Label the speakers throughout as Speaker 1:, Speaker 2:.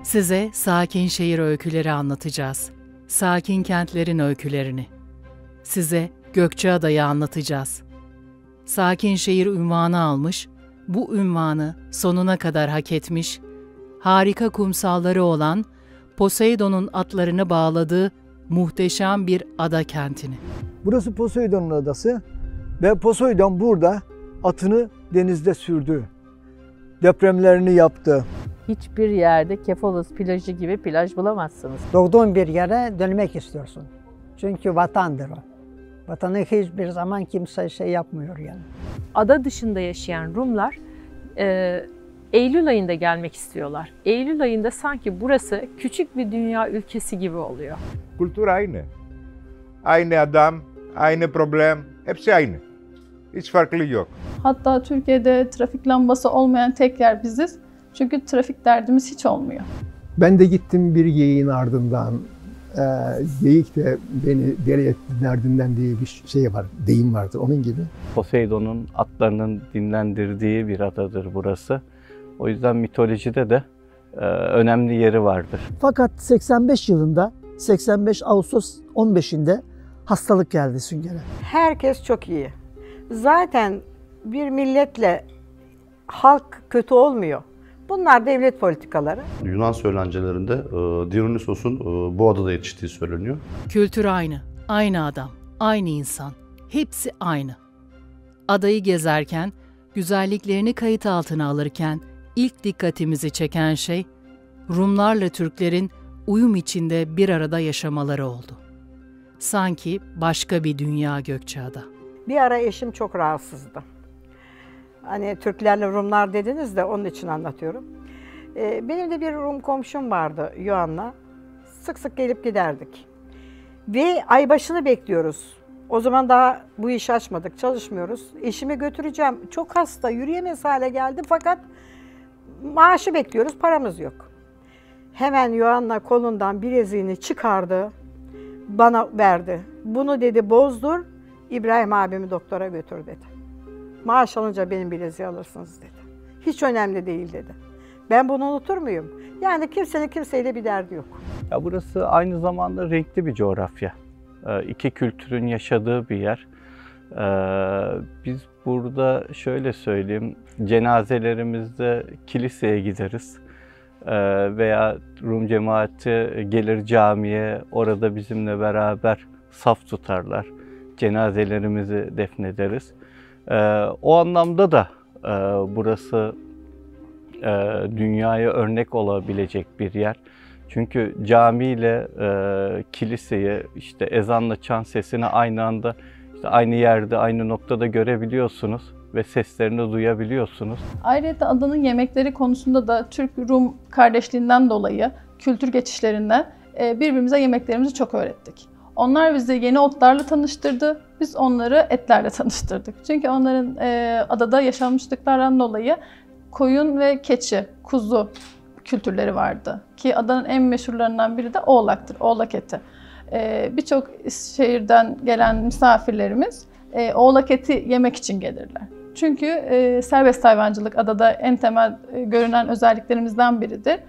Speaker 1: Size sakin şehir öyküleri anlatacağız. Sakin kentlerin öykülerini. Size Gökçeada'yı anlatacağız. Sakin şehir unvanı almış, bu unvanı sonuna kadar hak etmiş, harika kumsalları olan, Poseidon'un atlarını bağladığı muhteşem bir ada kentini.
Speaker 2: Burası Poseidon'un adası ve Poseidon burada atını denizde sürdü. Depremlerini yaptı.
Speaker 3: Hiçbir yerde Kefalos plajı gibi plaj bulamazsınız.
Speaker 4: Doğduğun bir yere dönmek istiyorsun. Çünkü vatandır o. Vatanı hiçbir zaman kimse şey yapmıyor yani.
Speaker 5: Ada dışında yaşayan Rumlar Eylül ayında gelmek istiyorlar. Eylül ayında sanki burası küçük bir dünya ülkesi gibi oluyor.
Speaker 6: Kültür aynı. Aynı adam, aynı problem, hepsi aynı. Hiç farklılık yok.
Speaker 7: Hatta Türkiye'de trafik lambası olmayan tek yer biziz. Çünkü trafik derdimiz hiç olmuyor.
Speaker 8: Ben de gittim bir geyiğin ardından. Geyik de beni deli etti derdinden diye bir şey var, deyim vardır onun gibi.
Speaker 9: Poseidon'un atlarının dinlendirdiği bir adadır burası. O yüzden mitolojide de önemli yeri vardır.
Speaker 10: Fakat 85 yılında, 85 Ağustos 15'inde hastalık geldi Sünger'e.
Speaker 4: Herkes çok iyi. Zaten bir milletle halk kötü olmuyor. Bunlar devlet politikaları.
Speaker 11: Yunan söylencelerinde Dionysos'un bu adada yetiştiği söyleniyor.
Speaker 1: Kültür aynı, aynı adam, aynı insan, hepsi aynı. Adayı gezerken, güzelliklerini kayıt altına alırken ilk dikkatimizi çeken şey, Rumlarla Türklerin uyum içinde bir arada yaşamaları oldu. Sanki başka bir dünya Gökçeada.
Speaker 4: Bir ara eşim çok rahatsızdı. Hani Türklerle Rumlar dediniz de onun için anlatıyorum. Benim de bir Rum komşum vardı Yohanna. Sık sık gelip giderdik. Ve aybaşını bekliyoruz. O zaman daha bu işi açmadık, çalışmıyoruz. Eşimi götüreceğim. Çok hasta, yürüyemez hale geldi fakat maaşı bekliyoruz, paramız yok. Hemen Yohanna kolundan bileziğini çıkardı, bana verdi. Bunu dedi bozdur, İbrahim abimi doktora götür dedi. Maaş alınca benim bileziği alırsınız dedi. Hiç önemli değil dedi. Ben bunu unutur muyum? Yani kimsenin kimseyle bir derdi yok.
Speaker 9: Ya burası aynı zamanda renkli bir coğrafya. İki kültürün yaşadığı bir yer. Biz burada şöyle söyleyeyim, cenazelerimizde kiliseye gideriz. Veya Rum cemaati gelir camiye, orada bizimle beraber saf tutarlar. Cenazelerimizi defnederiz. O anlamda da burası dünyaya örnek olabilecek bir yer. Çünkü camiyle kiliseyi, işte ezanla çan sesini aynı anda, işte aynı yerde, aynı noktada görebiliyorsunuz ve seslerini duyabiliyorsunuz.
Speaker 7: Ayrıca adanın yemekleri konusunda da Türk-Rum kardeşliğinden dolayı, kültür geçişlerinden birbirimize yemeklerimizi çok öğrettik. Onlar bizi yeni otlarla tanıştırdı, biz onları etlerle tanıştırdık. Çünkü onların adada yaşanmışlıklardan dolayı koyun ve keçi, kuzu kültürleri vardı. Ki adanın en meşhurlarından biri de oğlaktır, oğlak eti. Birçok şehirden gelen misafirlerimiz oğlak eti yemek için gelirler. Çünkü serbest hayvancılık adada en temel görünen özelliklerimizden biridir.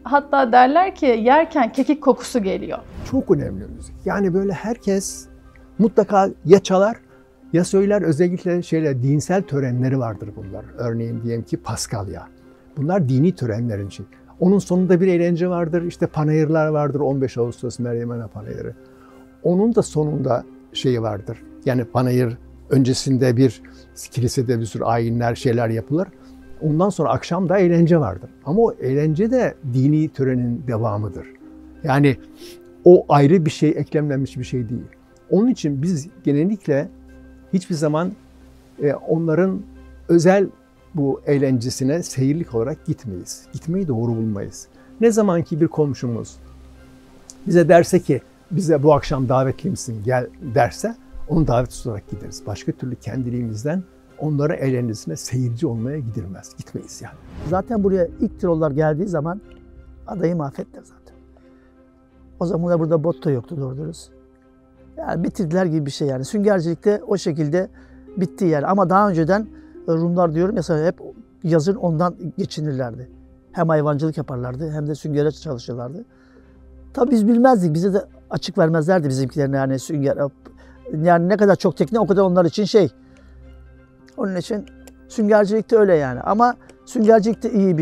Speaker 7: Hatta derler ki yerken kekik kokusu geliyor.
Speaker 8: Çok önemli müzik. Yani böyle herkes mutlaka ya çalar ya söyler, özellikle dinsel törenleri vardır bunlar. Örneğin diyelim ki Paskalya. Bunlar dini törenlerin için. Onun sonunda bir eğlence vardır, işte panayırlar vardır, 15 Ağustos Meryem Ana panayırı. Onun da sonunda vardır. Yani panayır öncesinde bir kilisede bir sürü ayinler, şeyler yapılır. Ondan sonra akşam da eğlence vardır. Ama o eğlence de dini törenin devamıdır. Yani o ayrı bir şey, eklemlenmiş bir şey değil. Onun için biz genellikle hiçbir zaman onların özel bu eğlencesine seyirlik olarak gitmeyiz. Gitmeyi doğru bulmayız. Ne zaman ki bir komşumuz bize derse ki bize bu akşam davetli misin gel derse onu davet olarak gideriz. Başka türlü kendiliğimizden onlara eğlencesine seyirci olmaya gitmeyiz yani.
Speaker 10: Zaten buraya ilk Tirollar geldiği zaman adayı mahvettiler zaten. O zamanlar burada bot da yoktu doğru dürüst. Yani bitirdiler gibi bir şey yani. Süngercilikte o şekilde bitti yani. Ama daha önceden Rumlar diyorum mesela hep yazın ondan geçinirlerdi. Hem hayvancılık yaparlardı hem de süngere çalışırlardı. Tabii biz bilmezdik. Bize de açık vermezlerdi bizimkilerine yani sünger. Yani ne kadar çok tekne o kadar onlar için şey. Onun için süngercilik de öyle yani. Ama süngercilik de iyi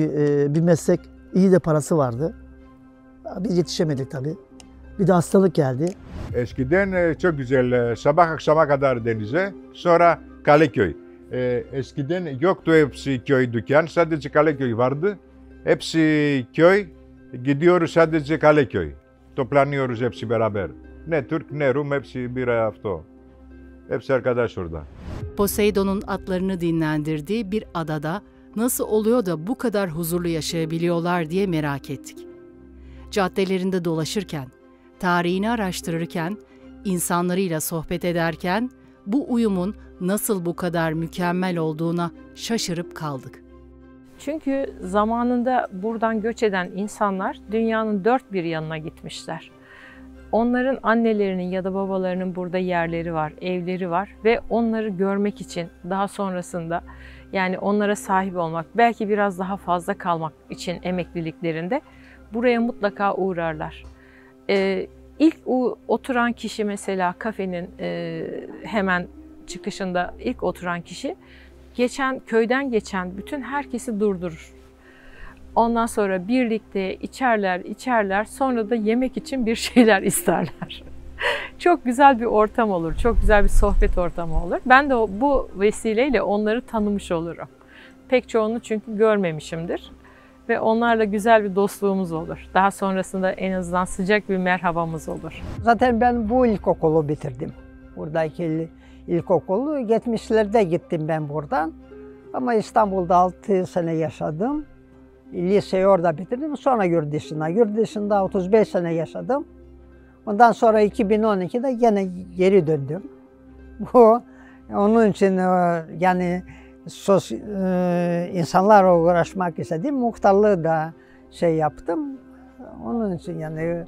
Speaker 10: bir meslek. İyi de parası vardı. Biz yetişemedik tabii. Bir de hastalık geldi.
Speaker 6: Eskiden çok güzel sabah akşama kadar denize, sonra Kaleköy. Eskiden yoktu hepsi köy dükkan, sadece Kaleköy vardı. Hepsi köy, gidiyoruz sadece Kaleköy. Toplanıyoruz hepsi beraber. Ne Türk ne Rum, hepsi bir hafta. Hepsi arkadaş orada.
Speaker 1: Poseidon'un atlarını dinlendirdiği bir adada nasıl oluyor da bu kadar huzurlu yaşayabiliyorlar diye merak ettik. Caddelerinde dolaşırken, tarihini araştırırken, insanlarıyla sohbet ederken bu uyumun nasıl bu kadar mükemmel olduğuna şaşırıp kaldık.
Speaker 5: Çünkü zamanında buradan göç eden insanlar dünyanın dört bir yanına gitmişler. Onların annelerinin ya da babalarının burada yerleri var, evleri var ve onları görmek için daha sonrasında yani onlara sahip olmak, belki biraz daha fazla kalmak için emekliliklerinde buraya mutlaka uğrarlar. İlk oturan kişi mesela kafenin hemen çıkışında ilk oturan kişi köyden geçen bütün herkesi durdurur. Ondan sonra birlikte içerler, sonra da yemek için bir şeyler isterler. Çok güzel bir ortam olur, çok güzel bir sohbet ortamı olur. Ben de bu vesileyle onları tanımış olurum. Pek çoğunu çünkü görmemişimdir. Ve onlarla güzel bir dostluğumuz olur. Daha sonrasında en azından sıcak bir merhabamız olur.
Speaker 4: Zaten ben bu ilkokulu bitirdim. Buradaki ilkokulu 70'lerde gittim ben buradan. Ama İstanbul'da 6 sene yaşadım. Liseyi orada bitirdim. Sonra yurt dışında 35 sene yaşadım. Ondan sonra 2012'de yine geri döndüm. Onun için yani insanlarla uğraşmak istedim. Muhtarlığı da yaptım. Onun için yani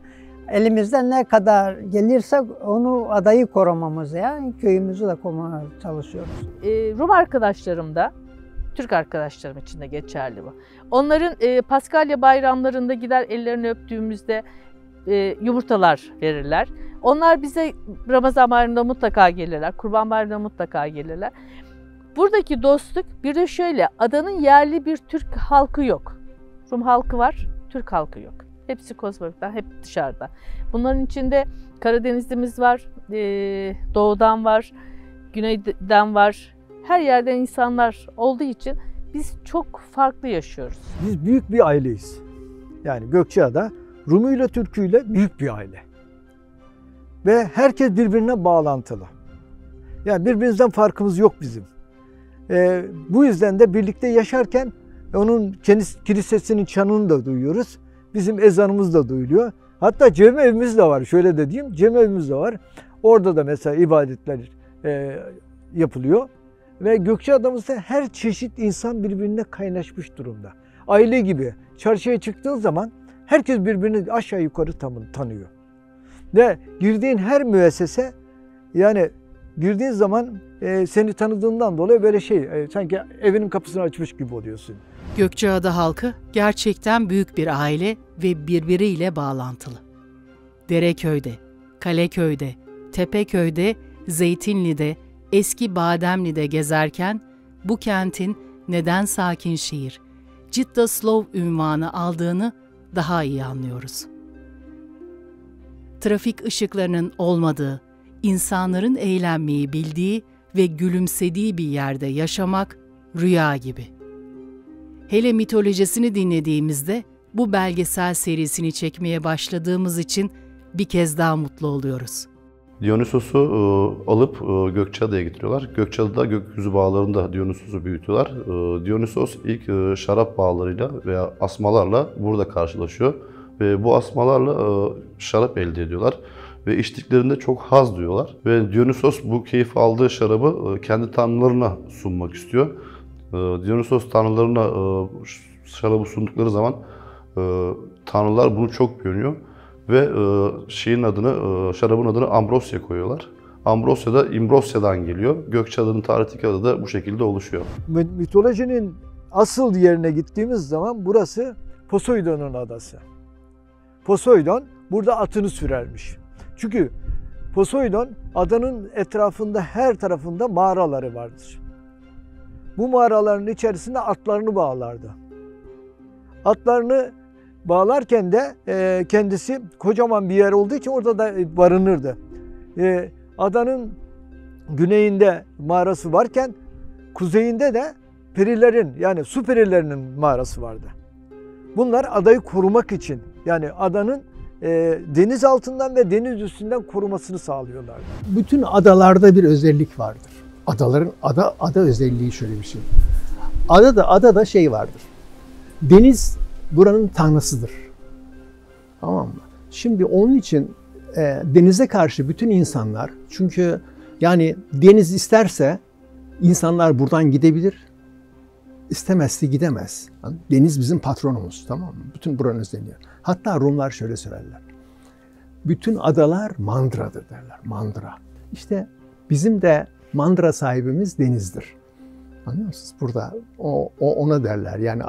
Speaker 4: elimizden ne kadar gelirse onu adayı korumamız yani köyümüzü de korumaya çalışıyoruz.
Speaker 3: Rum arkadaşlarım da, Türk arkadaşlarım için de geçerli bu. Onların Paskalya bayramlarında gider ellerini öptüğümüzde yumurtalar verirler. Onlar bize Ramazan bayramında mutlaka gelirler, Kurban bayramında mutlaka gelirler. Buradaki dostluk bir de şöyle, adanın yerli bir Türk halkı yok. Rum halkı var, Türk halkı yok. Hepsi kozmopolitan, hep dışarıda. Bunların içinde Karadeniz'imiz var, doğudan var, güneyden var. Her yerden insanlar olduğu için biz çok farklı yaşıyoruz.
Speaker 2: Biz büyük bir aileyiz. Yani Gökçeada Rumuyla Türküyle büyük bir aile. Ve herkes birbirine bağlantılı. Yani birbirimizden farkımız yok bizim. Bu yüzden de birlikte yaşarken onun kilisesinin çanını da duyuyoruz. Bizim ezanımız da duyuluyor. Hatta cami evimiz de var. Şöyle de diyeyim, cami evimiz de var. Orada da mesela ibadetler yapılıyor. Ve Gökçeada'mızda her çeşit insan birbirine kaynaşmış durumda. Aile gibi. Çarşıya çıktığın zaman herkes birbirini aşağı yukarı tanıyor. Ve girdiğin her müessese yani girdiğin zaman seni tanıdığından dolayı böyle sanki evinin kapısını açmış gibi oluyorsun.
Speaker 1: Gökçeada halkı gerçekten büyük bir aile ve birbiriyle bağlantılı. Dereköy'de, Kaleköy'de, Tepeköy'de, Zeytinli'de, Eski Bademli'de gezerken bu kentin neden sakin şehir, Cidda Slov ünvanı aldığını daha iyi anlıyoruz. Trafik ışıklarının olmadığı, insanların eğlenmeyi bildiği ve gülümsediği bir yerde yaşamak rüya gibi. Hele mitolojisini dinlediğimizde bu belgesel serisini çekmeye başladığımız için bir kez daha mutlu oluyoruz.
Speaker 11: Dionysos'u alıp Gökçeada'ya getiriyorlar. Gökçeada'da gökyüzü bağlarında Dionysos'u büyütüyorlar. Dionysos ilk şarap bağlarıyla veya asmalarla burada karşılaşıyor. Ve bu asmalarla şarap elde ediyorlar. Ve içtiklerinde çok haz duyuyorlar. Ve Dionysos bu keyif aldığı şarabı kendi tanrılarına sunmak istiyor. Dionysos tanrılarına şarabı sundukları zaman tanrılar bunu çok beğeniyor. Ve şarabın adını Ambrosya koyuyorlar. Ambrosya da İmbrosya'dan geliyor. Gökçeada'nın tarihteki adı da bu şekilde oluşuyor.
Speaker 2: Mitolojinin asıl yerine gittiğimiz zaman burası Poseidon'un adası. Poseidon burada atını sürermiş. Çünkü Poseidon adanın etrafında her tarafında mağaraları vardır. Bu mağaraların içerisinde atlarını bağlardı. Atlarını bağlarken de kendisi kocaman bir yer olduğu için orada da barınırdı. Adanın güneyinde mağarası varken kuzeyinde de perilerin yani su perilerinin mağarası vardı. Bunlar adayı korumak için yani adanın deniz altından ve deniz üstünden korumasını sağlıyorlardı.
Speaker 8: Bütün adalarda bir özellik vardır. Adaların ada özelliği şöyle bir şey. Adada şey vardır. Deniz buranın tanrısıdır. Tamam mı? Şimdi onun için denize karşı bütün insanlar, çünkü yani deniz isterse insanlar buradan gidebilir, istemezse gidemez. Deniz bizim patronumuz, tamam mı? Bütün buranın özelliği. Hatta Rumlar şöyle söylerler. Bütün adalar mandradır derler. Mandıra. İşte bizim de mandıra sahibimiz denizdir. Anlıyor musunuz? Burada ona derler. Yani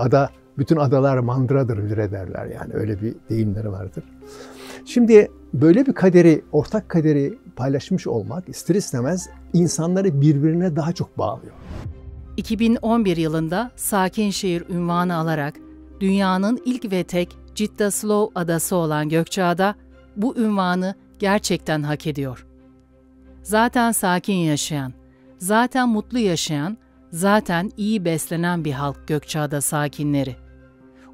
Speaker 8: bütün adalar mandıradır derler. Yani öyle bir deyimleri vardır. Şimdi böyle bir ortak kaderi paylaşmış olmak ister istemez insanları birbirine daha çok bağlıyor.
Speaker 1: 2011 yılında Sakin Şehir unvanı alarak dünyanın ilk ve tek Cidda Slow adası olan Gökçeada bu unvanı gerçekten hak ediyor. Zaten sakin yaşayan, zaten mutlu yaşayan, zaten iyi beslenen bir halk Gökçeada sakinleri.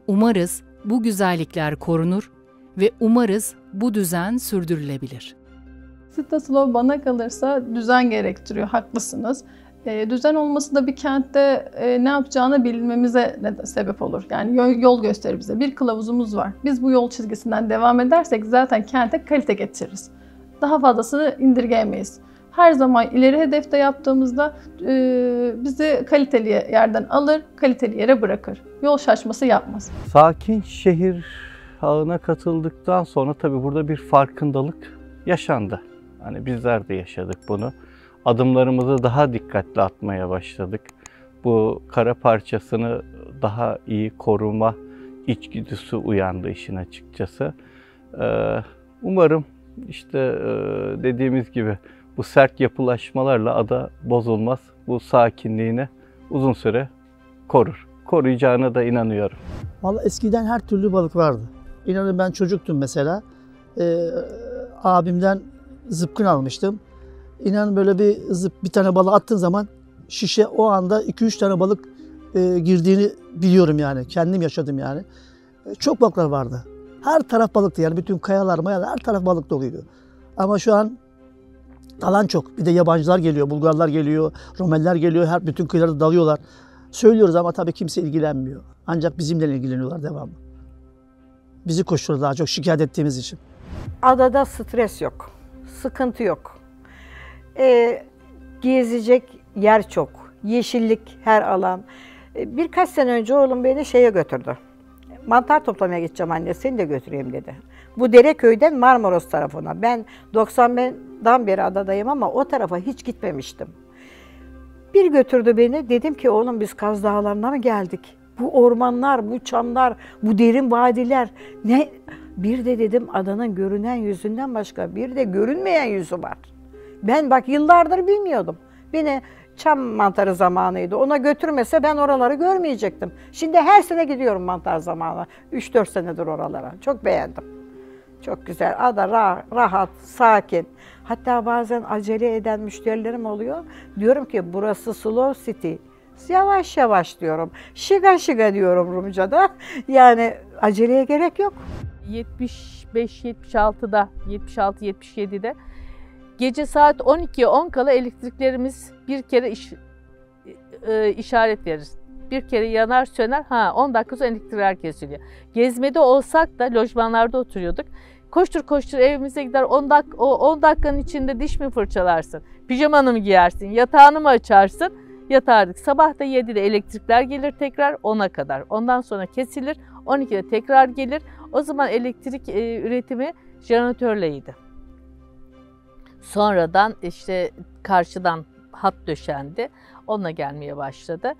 Speaker 1: Umarız bu güzellikler korunur ve umarız bu düzen sürdürülebilir.
Speaker 7: Cidda Slow bana kalırsa düzen gerektiriyor, haklısınız. Düzen olması da bir kentte ne yapacağını bilmemize sebep olur. Yani yol gösterir bize. Bir kılavuzumuz var. Biz bu yol çizgisinden devam edersek zaten kente kalite getiririz. Daha fazlasını indirgeyemeyiz. Her zaman ileri hedefte yaptığımızda bizi kaliteli yerden alır, kaliteli yere bırakır. Yol şaşması yapmaz.
Speaker 9: Sakin şehir ağına katıldıktan sonra tabii burada bir farkındalık yaşandı. Hani bizler de yaşadık bunu. Adımlarımızı daha dikkatli atmaya başladık. Bu kara parçasını daha iyi koruma içgüdüsü uyandı işin açıkçası. Umarım işte dediğimiz gibi bu sert yapılaşmalarla ada bozulmaz. Bu sakinliğini uzun süre korur. Koruyacağına da inanıyorum.
Speaker 10: Vallahi eskiden her türlü balık vardı. İnanın ben çocuktum mesela. Abimden zıpkın almıştım. İnanın böyle bir tane balığı attığın zaman şişe o anda 2-3 tane balık girdiğini biliyorum yani. Kendim yaşadım yani. Çok balıklar vardı. Her taraf balıktı yani. Bütün kayalar, mayalar her taraf balık doluydu. Ama şu an alan çok. Bir de yabancılar geliyor, Bulgarlar geliyor, Romeller geliyor. Bütün kıyılarda dalıyorlar. Söylüyoruz ama tabii kimse ilgilenmiyor. Ancak bizimle ilgileniyorlar devamlı. Bizi koşturuyor daha çok şikayet ettiğimiz için.
Speaker 4: Adada stres yok, sıkıntı yok. Gezecek yer çok, yeşillik her alan. Birkaç sene önce oğlum beni şeye götürdü. Mantar toplamaya gideceğim anne, seni de götüreyim dedi. Bu Dereköy'den Marmaros tarafına. Ben 90'dan beri adadayım ama o tarafa hiç gitmemiştim. Bir götürdü beni, dedim ki oğlum biz Kaz Dağları'na mı geldik? Bu ormanlar, bu çamlar, bu derin vadiler ne? Bir de dedim adanın görünen yüzünden başka bir de görünmeyen yüzü var. Ben bak yıllardır bilmiyordum. Beni çam mantarı zamanıydı. Ona götürmese ben oraları görmeyecektim. Şimdi her sene gidiyorum mantar zamanı. 3-4 senedir oralara. Çok beğendim. Çok güzel. Ada rahat, sakin. Hatta bazen acele eden müşterilerim oluyor. Diyorum ki burası slow city. Yavaş yavaş diyorum. Şiga şiga diyorum Rumca'da. Yani aceleye gerek yok.
Speaker 3: 75-76'da, 76-77'de gece saat 12'ye 10 kala elektriklerimiz bir kere işaret verir. Bir kere yanar söner, 10 dakika sonra elektrikler kesiliyor. Gezmede olsak da lojmanlarda oturuyorduk. Koştur koştur evimize gider 10 dakikanın içinde diş mi fırçalarsın, pijamanı mı giyersin, yatağını mı açarsın, yatardık. Sabah da 7'de elektrikler gelir tekrar 10'a kadar. Ondan sonra kesilir, 12'de tekrar gelir. O zaman elektrik üretimi jeneratörleydi. Sonradan işte karşıdan hat döşendi. Onunla gelmeye başladı.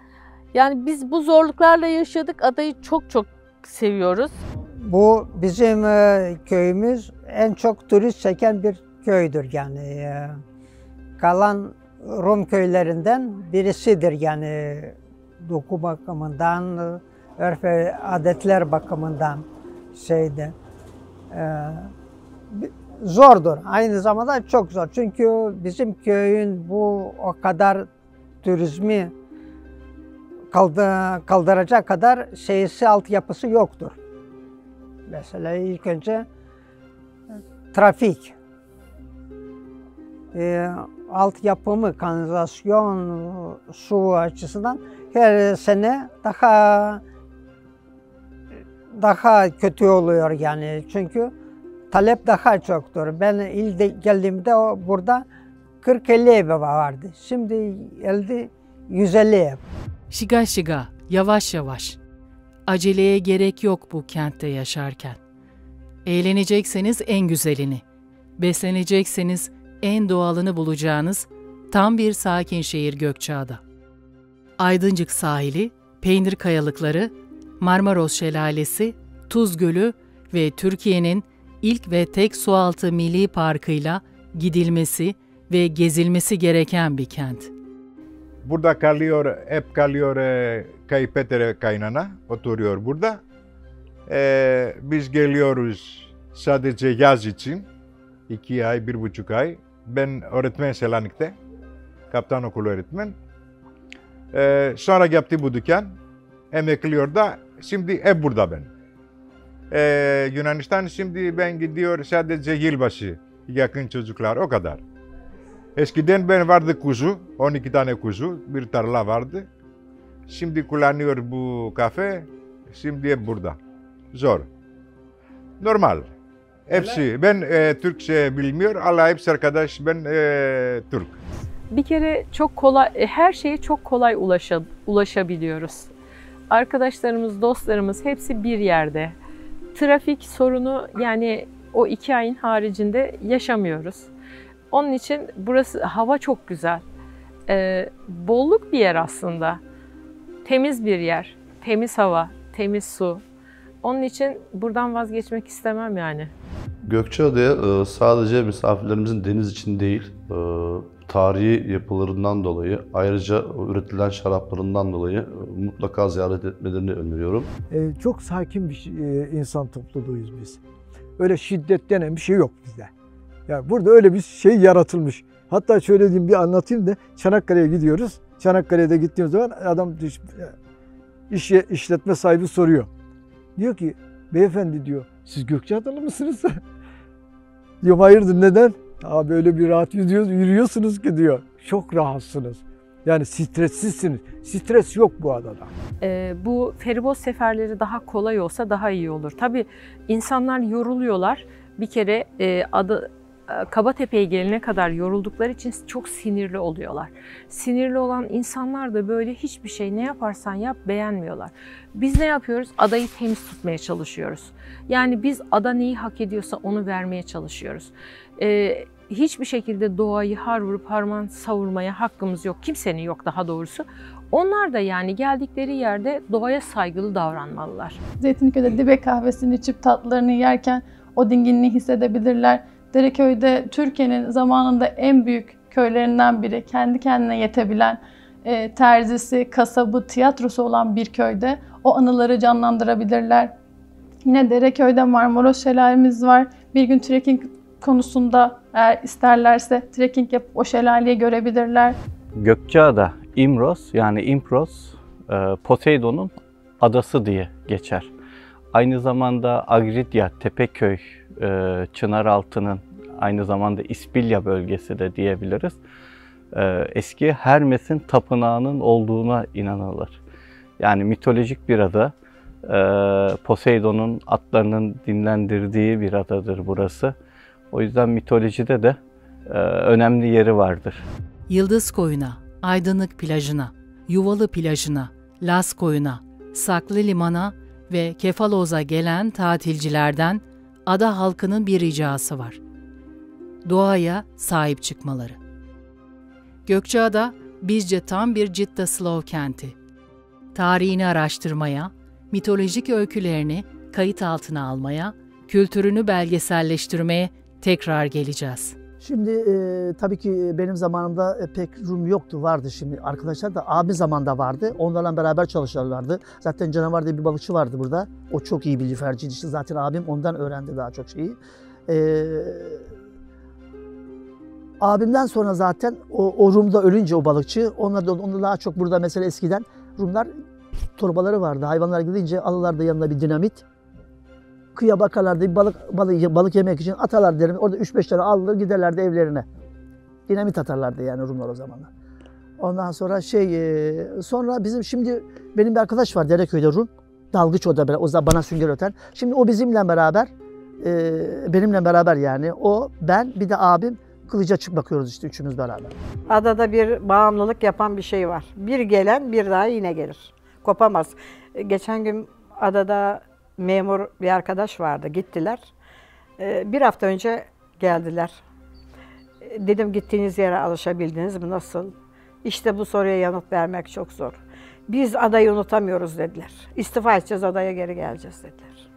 Speaker 3: Yani biz bu zorluklarla yaşadık. Adayı çok çok seviyoruz.
Speaker 4: Bu bizim köyümüz en çok turist çeken bir köydür yani. Kalan Rum köylerinden birisidir yani doku bakımından, örf ve adetler bakımından şeyde. Zordur. Aynı zamanda çok zor. Çünkü bizim köyün bu o kadar turizmi kaldıracak kadar şeysi altyapısı yoktur. Mesela ilk önce trafik, altyapımı, kanalizasyon, su açısından her sene daha kötü oluyor yani. Çünkü talep daha çoktur. Ben ilk geldiğimde burada 40-50 ev vardı. Şimdi elde 150 ev.
Speaker 1: Şiga şiga, yavaş yavaş. Aceleye gerek yok bu kentte yaşarken. Eğlenecekseniz en güzelini, beslenecekseniz en doğalını bulacağınız tam bir sakin şehir Gökçeada. Aydıncık sahili, Peynir Kayalıkları, Marmaros Şelalesi, Tuz Gölü ve Türkiye'nin ilk ve tek sualtı milli parkıyla gidilmesi ve gezilmesi gereken bir kent.
Speaker 6: Burada kalıyor, hep kalıyor Kaypetere kaynana, oturuyor burada. Biz geliyoruz sadece yaz için, 2 ay, 1,5 ay. Ben öğretmen Selanik'te, kaptan okulu öğretmen. Sonra yaptı bu dükkan, emekliyor da, şimdi hep burada ben. Yunanistan şimdi ben gidiyor sadece yılbaşı, yakın çocuklar, o kadar. Eskiden ben vardı kuzu, 12 tane kuzu, bir tarla vardı. Şimdi kullanıyor bu kafe, şimdi hep burada. Zor. Normal. Hepsi. Ben Türkçe bilmiyor, Allah hepsi arkadaş, ben Türk.
Speaker 5: Bir kere çok kolay, her şeye çok kolay ulaşabiliyoruz. Arkadaşlarımız, dostlarımız hepsi bir yerde. Trafik sorunu yani o 2 ayın haricinde yaşamıyoruz. Onun için burası, hava çok güzel. Bolluk bir yer aslında. Temiz bir yer, temiz hava, temiz su. Onun için buradan vazgeçmek istemem yani.
Speaker 11: Gökçeada'ya sadece misafirlerimizin deniz için değil, tarihi yapılarından dolayı, ayrıca üretilen şaraplarından dolayı mutlaka ziyaret etmelerini öneriyorum.
Speaker 2: Çok sakin bir insan topluluğuyuz biz. Öyle şiddet denen bir şey yok bizde. Yani burada öyle bir şey yaratılmış. Hatta şöyle diyeyim, bir anlatayım da, Çanakkale'ye gidiyoruz. Çanakkale'de gittiğimiz zaman adam işletme sahibi soruyor. Diyor ki, beyefendi diyor, siz Gökçeadalı mısınız? Diyorum hayırdır, neden? Abi öyle bir rahat yürüyorsunuz ki diyor. Çok rahatsınız. Yani stressizsiniz. Stres yok bu adada.
Speaker 5: Bu feribot seferleri daha kolay olsa daha iyi olur. Tabii insanlar yoruluyorlar. Bir kere Kabatepe'ye gelene kadar yoruldukları için çok sinirli oluyorlar. Sinirli olan insanlar da böyle hiçbir şey, ne yaparsan yap, beğenmiyorlar. Biz ne yapıyoruz? Adayı temiz tutmaya çalışıyoruz. Yani biz ada neyi hak ediyorsa onu vermeye çalışıyoruz. Hiçbir şekilde doğayı har vurup harman savurmaya hakkımız yok. Kimsenin yok daha doğrusu. Onlar da yani geldikleri yerde doğaya saygılı davranmalılar.
Speaker 7: Zeytinliköy'de dibe kahvesini içip tatlılarını yerken o dinginliği hissedebilirler. Dereköy'de Türkiye'nin zamanında en büyük köylerinden biri, kendi kendine yetebilen, terzisi, kasabı, tiyatrosu olan bir köyde o anıları canlandırabilirler. Yine Dereköy'de Marmaros Şelalemiz var. Bir gün trekking konusunda eğer isterlerse trekking yapıp o şelaleyi görebilirler.
Speaker 9: Gökçeada, İmros yani İmpros, Poseidon'un adası diye geçer. Aynı zamanda Agridya, Tepeköy, Çınaraltı'nın aynı zamanda İspilya bölgesi de diyebiliriz. Eski Hermes'in tapınağının olduğuna inanılır. Yani mitolojik bir ada, Poseidon'un atlarının dinlendirdiği bir adadır burası. O yüzden mitolojide de önemli yeri vardır.
Speaker 1: Yıldız Koyu'na, Aydınlık Plajı'na, Yuvalı Plajı'na, Las Koyu'na, Saklı Liman'a ve Kefaloz'a gelen tatilcilerden ada halkının bir ricası var. Doğaya sahip çıkmaları. Gökçeada bizce tam bir Cidda Slav kenti. Tarihini araştırmaya, mitolojik öykülerini kayıt altına almaya, kültürünü belgeselleştirmeye tekrar geleceğiz.
Speaker 10: Şimdi tabii ki benim zamanımda pek Rum yoktu, vardı şimdi. Arkadaşlar da abi zamanında vardı. Onlarla beraber çalışırlardı. Zaten Canavar diye bir balıkçı vardı burada. O çok iyi bir lüferciydi. İşte zaten abim ondan öğrendi daha çok şeyi. Abimden sonra zaten o Rum'da ölünce o balıkçı, onlar daha çok burada mesela eskiden Rumlar torbaları vardı. Hayvanlar gidince alırlardı yanına bir dinamit. Kıyıya bakarlardı, balık yemek için atarlardı derim. Orada 3-5 tane alır giderlerdi evlerine. Dinamit atarlardı yani Rumlar o zamanlar. Ondan sonra sonra bizim şimdi benim bir arkadaş var Dereköy'de Rum. Dalgıç o da, o da bana sünger öter. Şimdi o bizimle beraber, benimle beraber yani o, ben bir de abim kılıca çık bakıyoruz işte üçümüz beraber.
Speaker 4: Adada bir bağımlılık yapan bir şey var. Bir gelen bir daha yine gelir. Kopamaz. Geçen gün adada memur bir arkadaş vardı. Gittiler. Bir hafta önce geldiler. Dedim gittiğiniz yere alışabildiniz mi? Nasıl? İşte bu soruya yanıt vermek çok zor. Biz adayı unutamıyoruz dediler. İstifa edeceğiz, adaya geri geleceğiz dediler.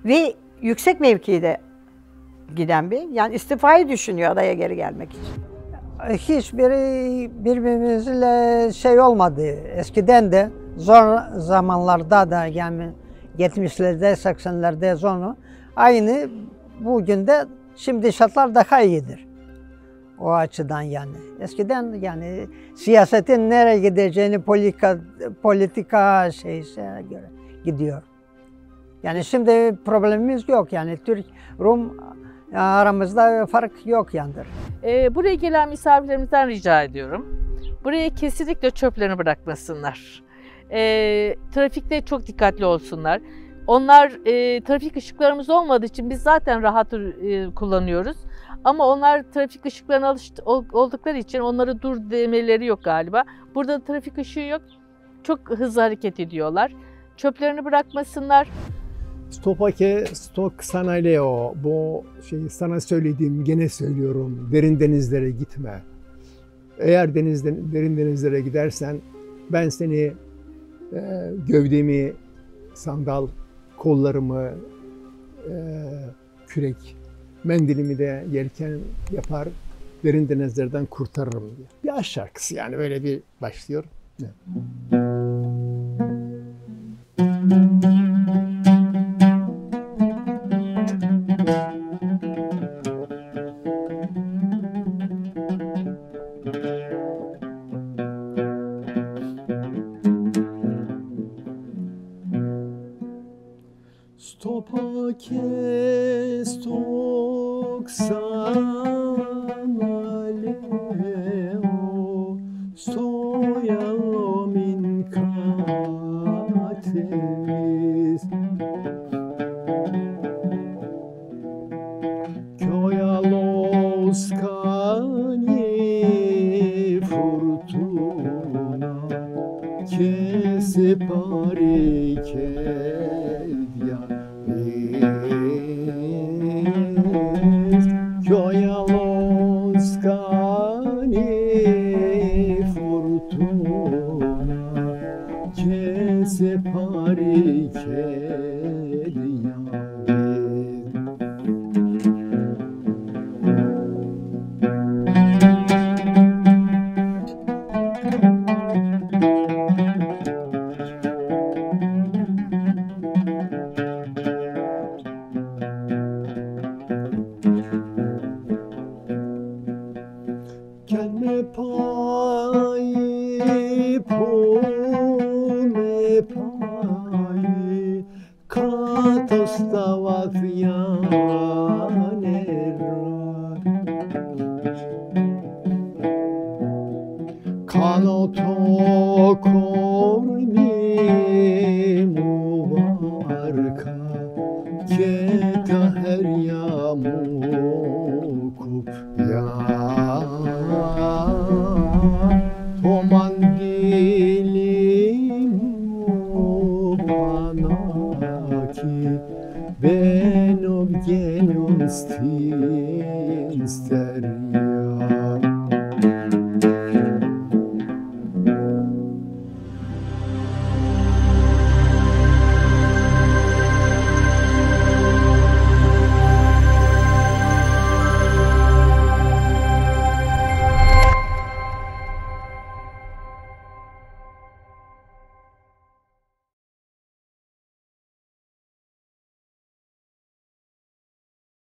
Speaker 4: Ve yüksek mevkide giden yani istifayı düşünüyor adaya geri gelmek için.
Speaker 12: Hiçbiri birbirimizle olmadı. Eskiden de zor zamanlarda da yani 70'lerde 80'lerde sonra aynı bugün de şimdi şartlar daha iyidir. O açıdan yani. Eskiden yani siyasetin nereye gideceğini politika göre gidiyor. Yani şimdi problemimiz yok yani Türk-Rum aramızda fark yok yandır.
Speaker 3: Buraya gelen misafirlerimizden rica ediyorum. Buraya kesinlikle çöplerini bırakmasınlar. Trafikte çok dikkatli olsunlar. Onlar trafik ışıklarımız olmadığı için biz zaten rahat kullanıyoruz. Ama onlar trafik ışıklarına oldukları için onlara dur demeleri yok galiba. Burada trafik ışığı yok. Çok hızlı hareket ediyorlar. Çöplerini bırakmasınlar.
Speaker 8: Stok Sanaleo, bu sana söylediğim gene söylüyorum, derin denizlere gitme. Eğer derin denizlere gidersen ben seni gövdemi, sandal, kollarımı, kürek, mendilimi de yelken yapar, derin denizlerden kurtarırım diye. Bir aşk şarkısı yani öyle bir başlıyor. Ben ob genum stin steri